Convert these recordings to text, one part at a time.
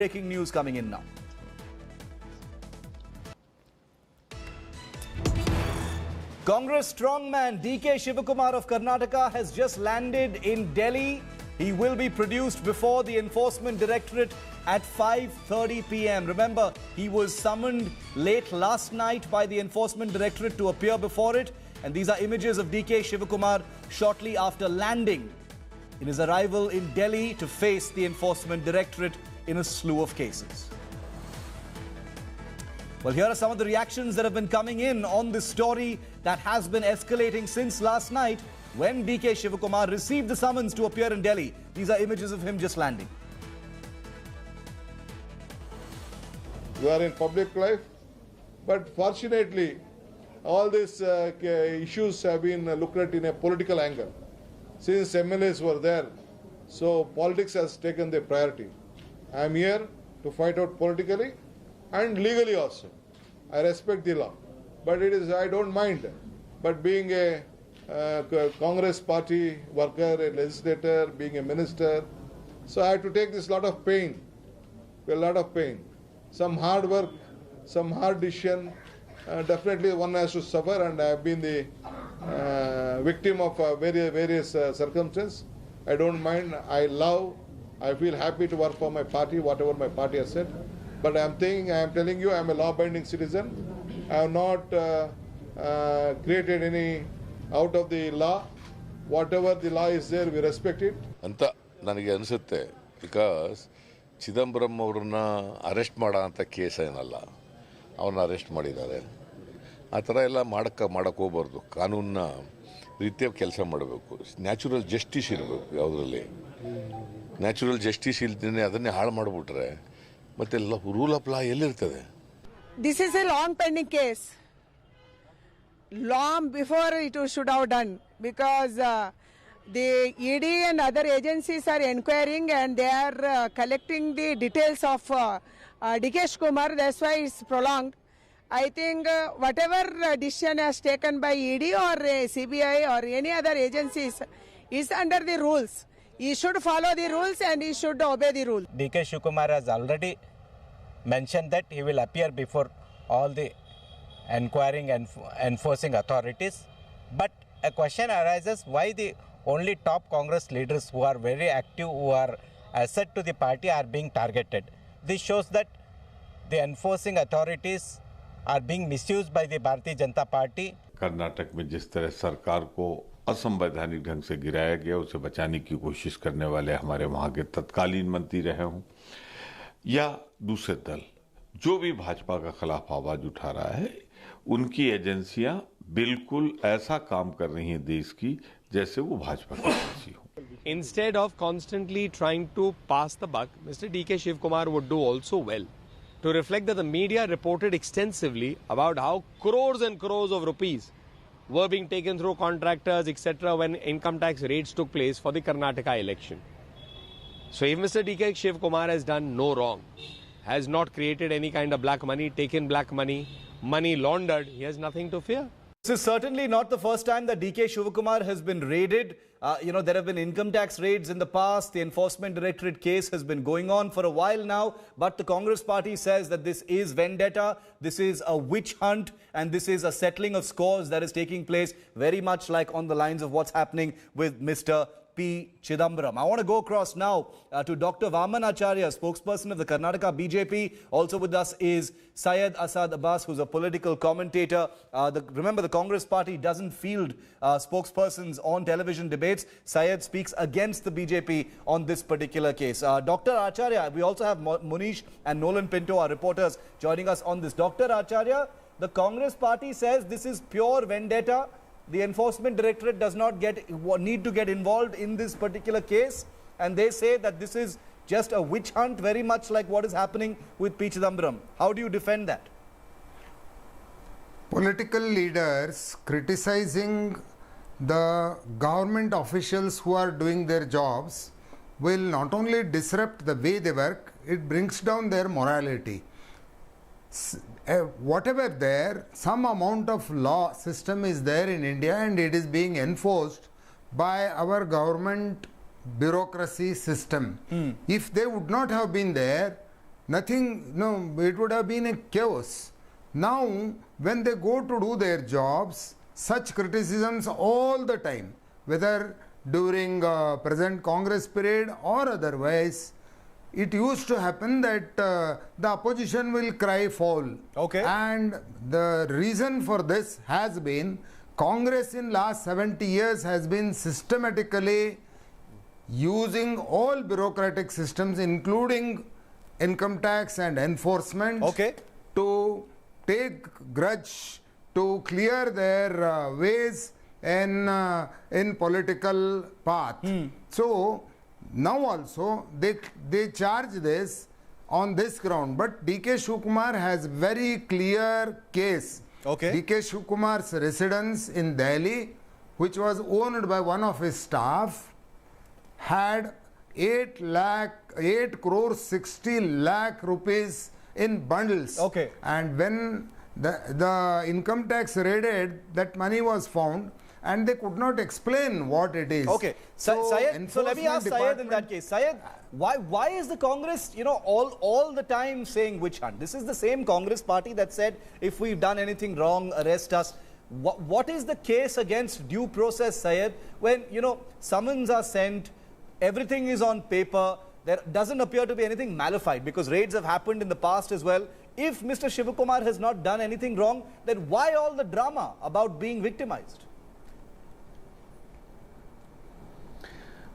Breaking news coming in now. Congress strongman DK Shivakumar of Karnataka has just landed in Delhi. He will be produced before the Enforcement Directorate at 5:30 p.m. Remember, he was summoned late last night by the Enforcement Directorate to appear before it. And these are images of DK Shivakumar shortly after landing in his arrival in Delhi to face the Enforcement Directorate in a slew of cases. Well, here are some of the reactions that have been coming in on this story that has been escalating since last night when DK Shivakumar received the summons to appear in Delhi. These are images of him just landing. You are in public life, but fortunately, all these issues have been looked at in a political angle. Since MLAs were there, so politics has taken the priority. I am here to fight out politically and legally also. I respect the law, but I don't mind. But being a Congress party worker, a legislator, being a minister, so I have to take this lot of pain, Some hard work, some hard decision, definitely one has to suffer, and I have been the victim of various circumstances. I don't mind, I feel happy to work for my party, whatever my party has said. But I am telling you, I am a law-abiding citizen. I have not created any out of the law. Whatever the law is there, we respect it. ಅಂತ ನನಗೆ ಅನಿಸುತ್ತೆ because Chidambaram ಅವ್ರನ್ನ arrest ಮಾಡೋ ಅಂಥ case ಏನಲ್ಲ, ಅವ್ರನ್ನ arrest ಮಾಡಿದ್ದಾರೆ. ಆ ಥರ ಎಲ್ಲ ಮಾಡೋಕ್ಕೆ ಹೋಗ್ಬಾರ್ದು. ಕಾನೂನಿನ ರೀತಿಯಾಗಿ ಕೆಲಸ ಮಾಡಬೇಕು. ನ್ಯಾಚುರಲ್ ಜಸ್ಟಿಸ್ ಇರಬೇಕು. ಯಾವುದರಲ್ಲಿ ನ್ಯಾಚುರಲ್ ಜಸ್ಟಿಸ್ ಇಲ್ದೇ ಅದನ್ನೇ ಹಾಳು ಮಾಡಿಬಿಟ್ರೆ ಮತ್ತೆ ರೂಲ್ ಆಫ್ ಲಾ ಎಲ್ಲಿರ್ತದೆ? This is a long pending case. Long before it should have done, because the ED and other agencies are inquiring and they are collecting the details of DK Shivakumar. That's why it's prolonged. I think whatever decision has taken by ED or CBI or any other agencies is under the rules. He should follow the rules and he should obey the rules. DK Shivakumar has already mentioned that he will appear before all the inquiring and enforcing authorities. But a question arises, why the only top Congress leaders who are very active, who are asset to the party, are being targeted? This shows that the enforcing authorities are being misused by the Bharatiya Janata Party. Karnataka में जिस तरह सरकार को असंवैधानिक ढंग से गिराया गया, उसे बचाने की कोशिश करने वाले हमारे वहाँ के तत्कालीन मंत्री रहे हों या दूसरे दल, जो भी भाजपा का खिलाफ आवाज उठा रहा है, उनकी एजेंसियां बिल्कुल ऐसा काम कर रही हैं देश की जैसे वो भाजपा की एजेंसी हो. Instead of constantly trying to pass the buck, Mr. DK Shivakumar would do also well to reflect that the media reported extensively about how crores and crores of rupees were being taken through contractors, etc., when income tax raids took place for the Karnataka election. So if Mr. DK Shivakumar has done no wrong, has not created any kind of black money, taken black money, money laundered, he has nothing to fear. This is certainly not the first time that DK Shivakumar has been raided. There have been income tax raids in the past. The Enforcement Directorate case has been going on for a while now. But the Congress party says that this is vendetta, this is a witch hunt, and this is a settling of scores that is taking place very much like on the lines of what's happening with Mr. P. Chidambaram. I want to go across now to Dr. Vaman Acharya, spokesperson of the Karnataka BJP. Also with us is Syed Asad Abbas, who's a political commentator. Remember, the Congress party doesn't field spokespersons on television debates. Syed speaks against the BJP on this particular case. Dr. Acharya, we also have Munish and Nolan Pinto, our reporters, joining us on this. Dr. Acharya, the Congress party says this is pure vendetta. The Enforcement Directorate does not need to get involved in this particular case, and they say that this is just a witch hunt, very much like what is happening with P. Chidambaram. How do you defend that? Political leaders criticizing the government officials who are doing their jobs will not only disrupt the way they work, it brings down their morality. Whatever there, some amount of law system is there in India and it is being enforced by our government bureaucracy system. If they would not have been there, nothing, no, it would have been a chaos. Now, when they go to do their jobs, such criticisms all the time, whether during present Congress period or otherwise, it used to happen that the opposition will cry foul. Okay. And the reason for this has been Congress in last 70 years has been systematically using all bureaucratic systems, including income tax and enforcement, Okay. to take grudge, to clear their ways in political path. So now also they charge this on this ground, but DK Shivakumar has very clear case. Okay. DK Shivakumar's residence in Delhi, which was owned by one of his staff, had 8 crore 60 lakh rupees in bundles. Okay. And when the income tax raided, that money was found, and they could not explain what it is. Okay, Syed, so let me ask Syed in that enforcement case. Syed, why is the Congress, all the time saying witch hunt? This is the same Congress party that said, if we've done anything wrong, arrest us. What is the case against due process, Syed, when, summons are sent, everything is on paper, there doesn't appear to be anything malified, because raids have happened in the past as well. If Mr. Shivakumar has not done anything wrong, then why all the drama about being victimized?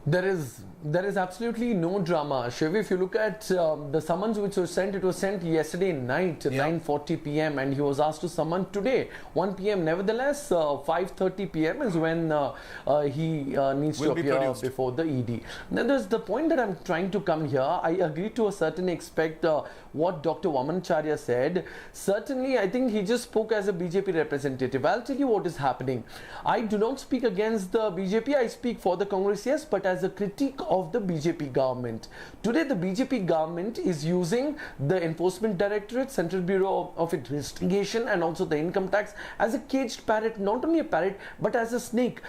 There is absolutely no drama. Shiv, if you look at the summons which was sent, it was sent yesterday night, 9:40 p.m. and he was asked to summon today, 1 p.m. Nevertheless, 5:30 p.m. is when he needs to appear before the ED. Now, there's the point that I'm trying to come here. I agree to a certain extent what Dr. Vamanacharya said. Certainly, I think he just spoke as a BJP representative. I'll tell you what is happening. I do not speak against the BJP. I speak for the Congress, yes, but as a critique of the BJP government. Today, the BJP government is using the Enforcement Directorate, Central Bureau of Investigation, and also the income tax as a caged parrot, not only a parrot, but as a snake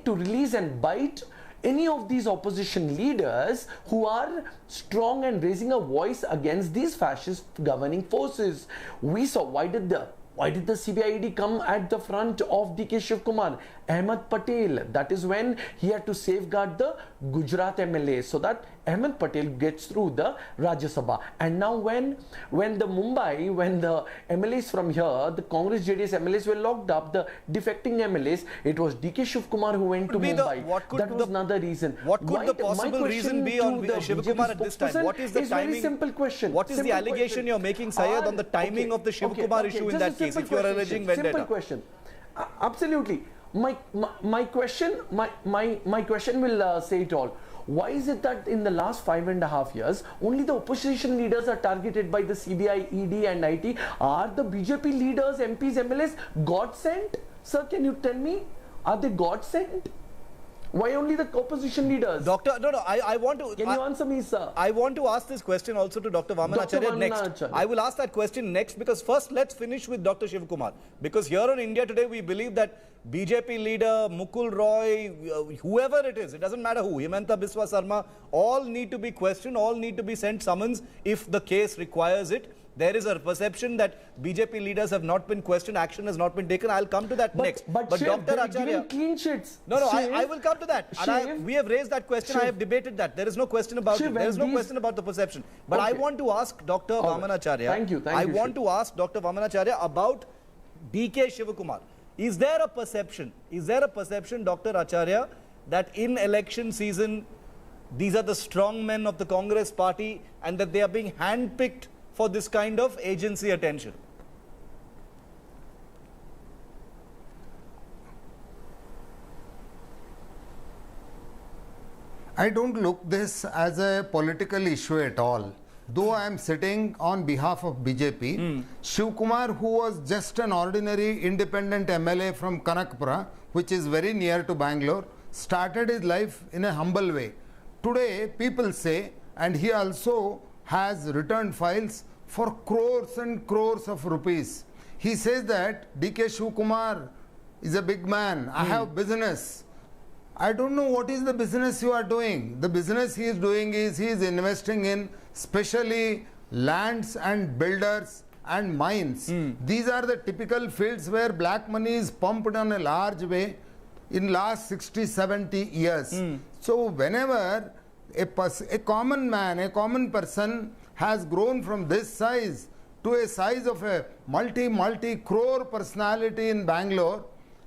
to release and bite any of these opposition leaders who are strong and raising a voice against these fascist governing forces. We saw, why did the CBID come at the front of DK Shivakumar? Ahmed Patel. That is when he had to safeguard the Gujarat MLA so that Ahmed Patel gets through the Rajya Sabha. And now when the MLAs from here, the Congress JDS MLAs were locked up, the defecting MLAs, it was DK Shivakumar who went to Mumbai. That was another reason. What could the possible reason be on Shivakumar at this time? What is the timing? Very simple question. What is the allegation you're making, Syed, on the timing of the Shivakumar issue in that case, if you're alleging vendetta? Simple question. Absolutely. My question will say it all. Why is it that in the last 5.5 years, only the opposition leaders are targeted by the CBI, ED and IT? Are the BJP leaders, MPs, MLAs God sent? Sir, can you tell me? Are they God sent? Why only the opposition leaders? Doctor, I want to... Can you answer me, sir? I want to ask this question also to Dr. Vamanacharya next. I will ask that question next, because first let's finish with Dr. Shivakumar. Because here on India Today, we believe that BJP leader, Mukul Roy, whoever it is, it doesn't matter who, Himanta Biswa Sarma, all need to be questioned, all need to be sent summons if the case requires it. There is a perception that BJP leaders have not been questioned, action has not been taken. I'll come to that next. But Shiv, Dr. Acharya... clean sheets. No, I will come to that. And we have raised that question. I have debated that. There is no question about it. There is no question about the perception. But I want to ask Dr. Vamanacharya. Thank you. I want to ask Dr. Vamanacharya about DK Shivakumar. Is there a perception, Dr. Acharya, that in election season, these are the strong men of the Congress party and that they are being handpicked for this kind of agency attention? I don't look this as a political issue at all. Though I am sitting on behalf of BJP, Shivakumar, who was just an ordinary independent MLA from Kanakpura, which is very near to Bangalore, started his life in a humble way. Today, people say, and he also has returned files for crores and crores of rupees. He says that DK Shivakumar is a big man. I have business. I don't know what is the business you are doing. The business he is doing is he is investing in specially lands and builders and mines. These are the typical fields where black money is pumped on a large way in last 60, 70 years. So whenever a common man, a common person has grown from this size to a size of a multi-crore personality in Bangalore,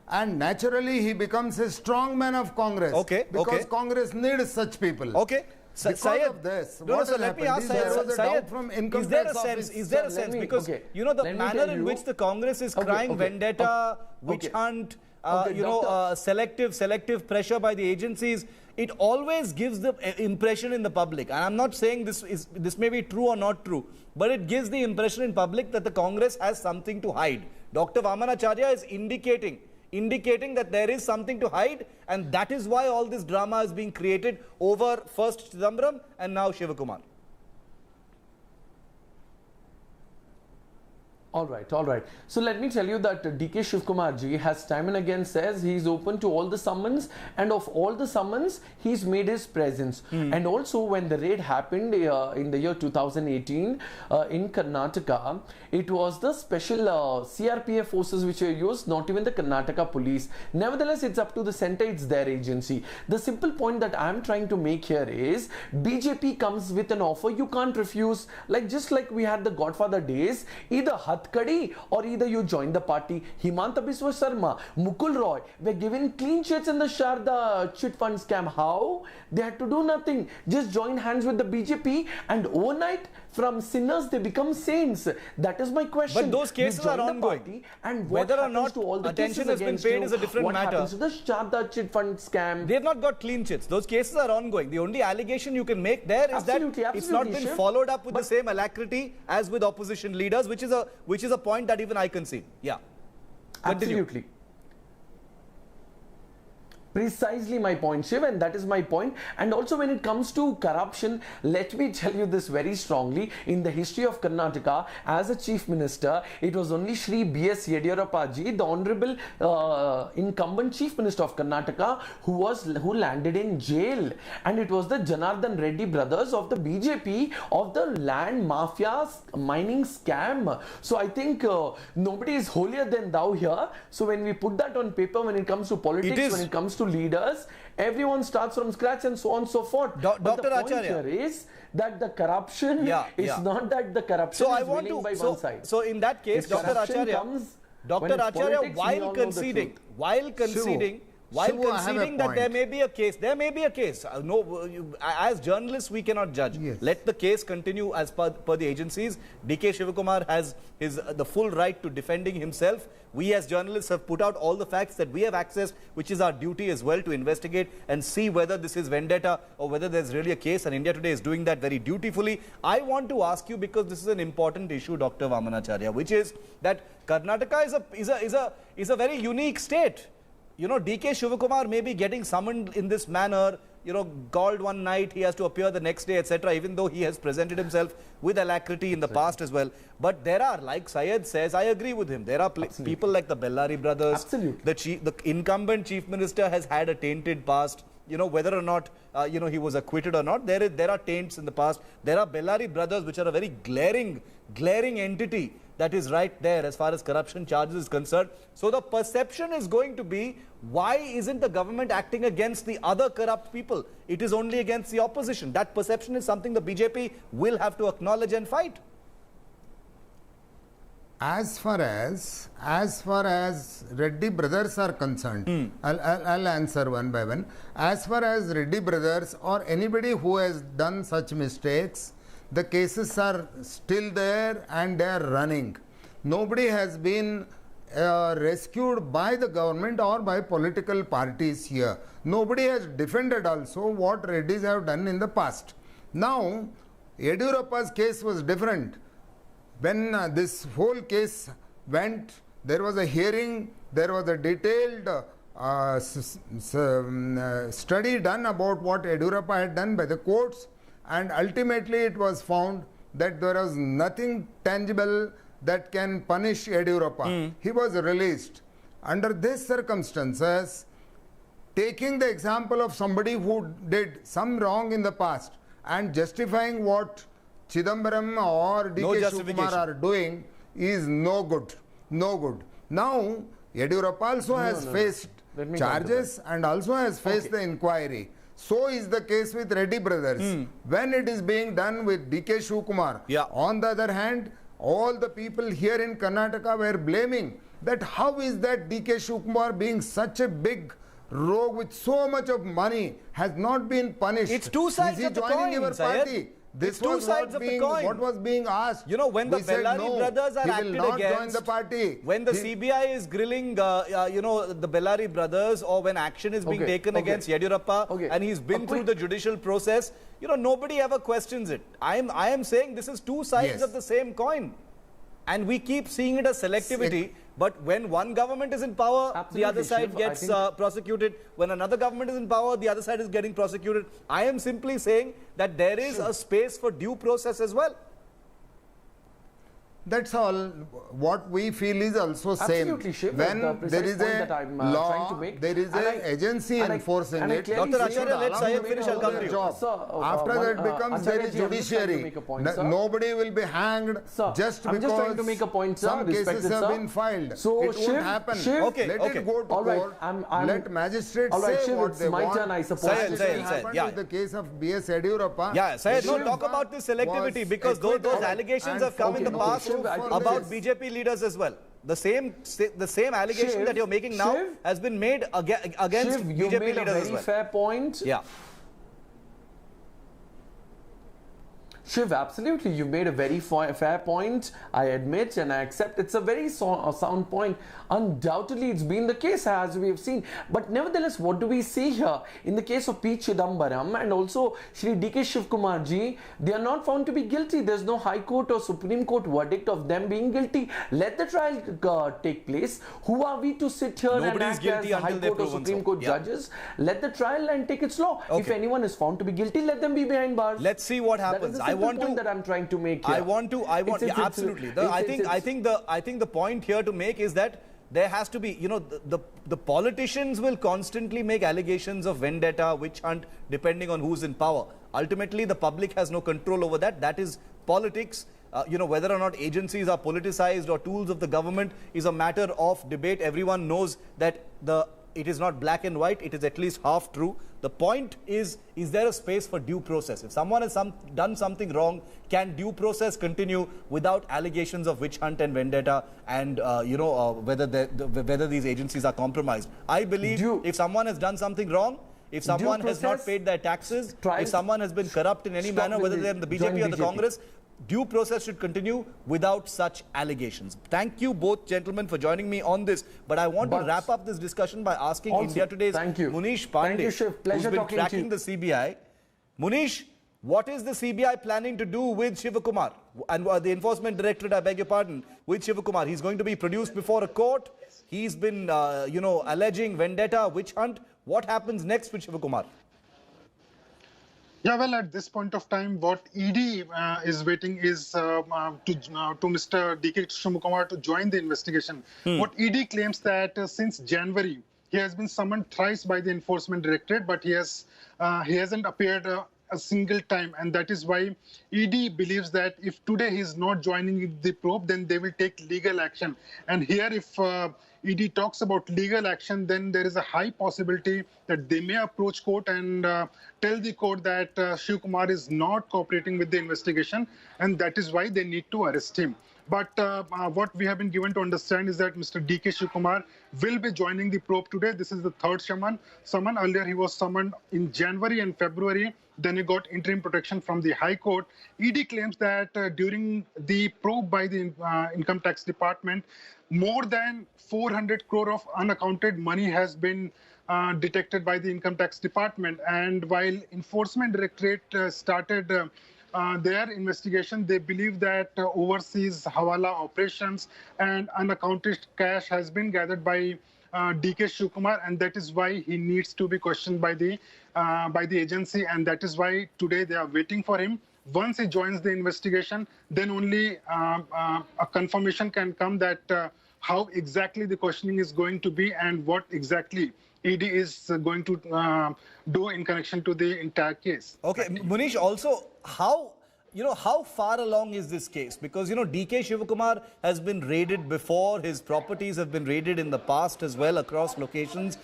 and naturally he becomes a strong man of Congress. Okay, because Congress needs such people. Okay. Because of this, no, what so has let me happened? ask There was a Syed, doubt from income is there a tax sense? office. Is there a Sir, let sense? me- Because okay, you know the let me manner tell in you- which the Congress is crying vendetta, witch hunt, selective pressure by the agencies. It always gives the impression in the public, and I'm not saying this may be true or not true, but it gives the impression in public that the Congress has something to hide. Dr. Vamanacharya is indicating that there is something to hide, and that is why all this drama is being created over first Chidambaram and now Shivakumar. All right. So let me tell you that DK Shivakumar ji has time and again says he is open to all the summons, and of all the summons, he's made his presence. And also when the raid happened in the year 2018 in Karnataka, it was the special CRPF forces which were used, not even the Karnataka police. Nevertheless, it's up to the center, it's their agency. The simple point that I'm trying to make here is BJP comes with an offer you can't refuse. Just like we had the Godfather days, either Hatkadi or either you join the party. Himanta Biswa Sarma, Mukul Roy were given clean sheets in the Sharda chit fund scam. How? They had to do nothing. Just join hands with the BJP, and overnight from sinners they become saints. That is my question. But those cases are ongoing. And whether or not to all the attention cases has been against paid you, is a different what matter. Happens to the Sharda chit fund scam? They have not got clean chits. Those cases are ongoing. The only allegation you can make there is that it's not been Shiv. followed up with the same alacrity as with opposition leaders, which is a point that even I concede. Yeah. Continue. Absolutely. Precisely my point, Shiv, and that is my point. And also when it comes to corruption, let me tell you this very strongly. In the history of Karnataka, as a chief minister, it was only Shri B.S. Yediyurappa ji, the honorable incumbent chief minister of Karnataka, who landed in jail. And it was the Janardhan Reddy brothers of the BJP of the land mafia mining scam. So I think nobody is holier than thou here. So when we put that on paper, when it comes to politics, when it comes to leaders, everyone starts from scratch and so on and so forth. Dr. But the point Acharya here is that the corruption is not that the corruption is winning by one side. So in that case, Dr. Acharya, while conceding that there may be a case, as journalists we cannot judge. Yes. Let the case continue as per the agencies. DK Shivakumar has the full right to defending himself. We as journalists have put out all the facts that we have accessed, which is our duty as well to investigate and see whether this is vendetta or whether there's really a case, and India Today is doing that very dutifully. I want to ask you, because this is an important issue, Dr. Vamanacharya, which is that Karnataka is a very unique state. You know, DK Shivakumar may be getting summoned in this manner, called one night, he has to appear the next day, etc., even though he has presented himself with alacrity in the past as well. But there are, like Syed says, I agree with him, there are people like the Bellari brothers. The incumbent chief minister has had a tainted past. Whether or not, he was acquitted or not, there are taints in the past. There are Bellari brothers, which are a very glaring entity that is right there as far as corruption charges is concerned. So the perception is going to be, why isn't the government acting against the other corrupt people? It is only against the opposition. That perception is something the BJP will have to acknowledge and fight. As far as Reddy brothers are concerned, I'll answer one by one. As far as Reddy brothers or anybody who has done such mistakes, the cases are still there and they are running. Nobody has been rescued by the government or by political parties here. Nobody has defended also what Reddys have done in the past. Now, Yediyurappa's case was different. When this whole case went, there was a hearing, there was a detailed study done about what Yediyurappa had done by the courts, and ultimately it was found that there was nothing tangible that can punish Yediyurappa. He was released. Under these circumstances, taking the example of somebody who did some wrong in the past and justifying what Chidambaram or No DK justification. Shivakumar are doing is no good. No good. Now, Yediyurappa also has faced Let me come to charges and also has faced the inquiry. So is the case with Reddy brothers. When it is being done with DK Shivakumar, Yeah. on the other hand, all the people here in Karnataka were blaming that how is that DK Shivakumar being such a big rogue with so much of money has not been punished. It's two sides is he of the joining coin, your Syed. party? This It's two was sides what of the being, coin. what was being asked. You know, when the We said Bellary no, brothers are he will acted not against, join the party. when the He- CBI is grilling, the Bellary brothers, or when action is being Okay, taken okay. against Yediyurappa, Okay. and he's been A through quick- the judicial process, nobody ever questions it. I am saying this is two sides Yes. of the same coin. And we keep seeing it as selectivity, but when one government is in power, the Absolutely, other side Shiv, I gets think- prosecuted. When another government is in power, the other side is getting prosecuted. I am simply saying that there is a space for due process as well. That's all. What we feel is also same. Absolutely, Shiv. When The precise there is point a that I'm, law, trying to make. there is And an agency enforcing it. clearly Dr. see Acharya, that let allow Syed me finish, to I'll come make to a- you. Sir, After one, that becomes there Acharya is ji, I'm just trying to judiciary. make a point, sir. Nobody will be hanged Sir, just I'm because just trying to make a point, sir. some cases Respected, have sir. been filed. So, it Shiv- won't happen. Shiv- Okay, Let okay. it go to All right, court. I'm- Let magistrates all right, say Shiv, what it's they my want. turn, I suppose. Syed, As Syed, it Syed, happened yeah. with the case of B.S. Yediyurappa. Yeah, Syed, no, Yediyurappa talk about this selectivity, was because those acquitted allegations and have come in the found past guilty Shiv, I think about this. BJP leaders as well. The same allegation Shiv, that you're making now Shiv, has been made against Shiv, you BJP made a leaders as very well. fair point. Yeah. Shiv, absolutely. You made a very fair point. I admit and I accept it's a very sound point. Undoubtedly, it's been the case as we have seen. But nevertheless, what do we see here? In the case of P. Chidambaram and also Shri D.K. Shivakumar ji, they are not found to be guilty. There's no High Court or Supreme Court verdict of them being guilty. Let the trial take place. Who are we to sit here and Nobody's act guilty as until High they're Court or proven Supreme so. Court Yeah. judges? Let the trial and take its law. If Okay. anyone is found to be guilty, let them be behind bars. Let's see what That is happens. the I simple want point to. that I'm trying to make here. Yeah, absolutely. I think the point here to make is that there has to be, the politicians will constantly make allegations of vendetta, witch hunt, depending on who's in power. Ultimately, the public has no control over that. That is politics. Whether or not agencies are politicized or tools of the government is a matter of debate. Everyone knows that it is not black and white. It is at least half true. The point is there a space for due process? If someone has done something wrong, can due process continue without allegations of witch hunt and vendetta and, whether these agencies are compromised? I believe if someone has done something wrong, if someone has not paid their taxes, if someone has been corrupt in any manner, whether they're in the BJP or the Congress, due process should continue without such allegations. Thank you both gentlemen for joining me on this. But I want to wrap up this discussion by asking India Today's Munish Pandey, who's been tracking the CBI. Munish, what is the CBI planning to do with Shivakumar? And the Enforcement Directorate, I beg your pardon, with Shivakumar. He's going to be produced before a court. He's been, alleging vendetta, witch hunt. What happens next with Shivakumar? Yeah, well, at this point of time, what ED is waiting is to Mr. D.K. Shivakumar to join the investigation. What ED claims that since January, he has been summoned thrice by the Enforcement Directorate, but he hasn't appeared a single time, and that is why ED believes that if today he is not joining the probe, then they will take legal action. And here, if ED talks about legal action, then there is a high possibility that they may approach court and tell the court that Shivakumar is not cooperating with the investigation, and that is why they need to arrest him. But what we have been given to understand is that Mr. D.K. Shivakumar will be joining the probe today. This is the third summon. Earlier, he was summoned in January and February. Then he got interim protection from the High Court. ED claims that during the probe by the Income Tax Department, more than 400 crore of unaccounted money has been detected by the Income Tax Department. And while Enforcement Directorate started their investigation, they believe that overseas hawala operations and unaccounted cash has been gathered by D.K. Shivakumar, and that is why he needs to be questioned by the agency, and that is why today they are waiting for him. Once he joins the investigation, then only a confirmation can come that how exactly the questioning is going to be and what exactly ED is going to do in connection to the entire case. Okay, Munish, also, how, how far along is this case? Because, DK Shivakumar has been raided before. His properties have been raided in the past as well across locations.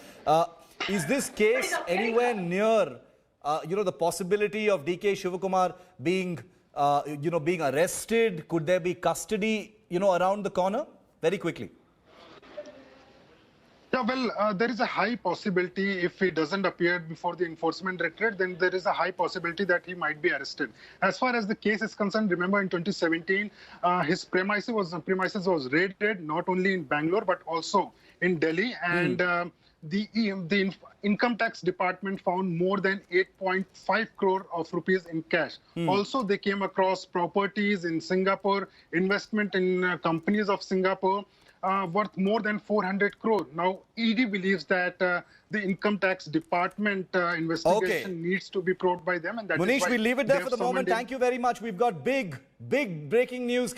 Is this case anywhere near, the possibility of DK Shivakumar being, being arrested? Could there be custody, around the corner? Very quickly. Yeah, well, there is a high possibility if he doesn't appear before the enforcement directorate, then there is a high possibility that he might be arrested. As far as the case is concerned, remember in 2017, his premises was raided not only in Bangalore but also in Delhi, and the income tax department found more than 8.5 crore of rupees in cash. Also, they came across properties in Singapore, investment in companies of Singapore, worth more than 400 crore. Now, ED believes that the income tax department investigation needs to be probed by them. And that Munish, is why we'll leave it there for the moment. Thank you very much. We've got big breaking news coming.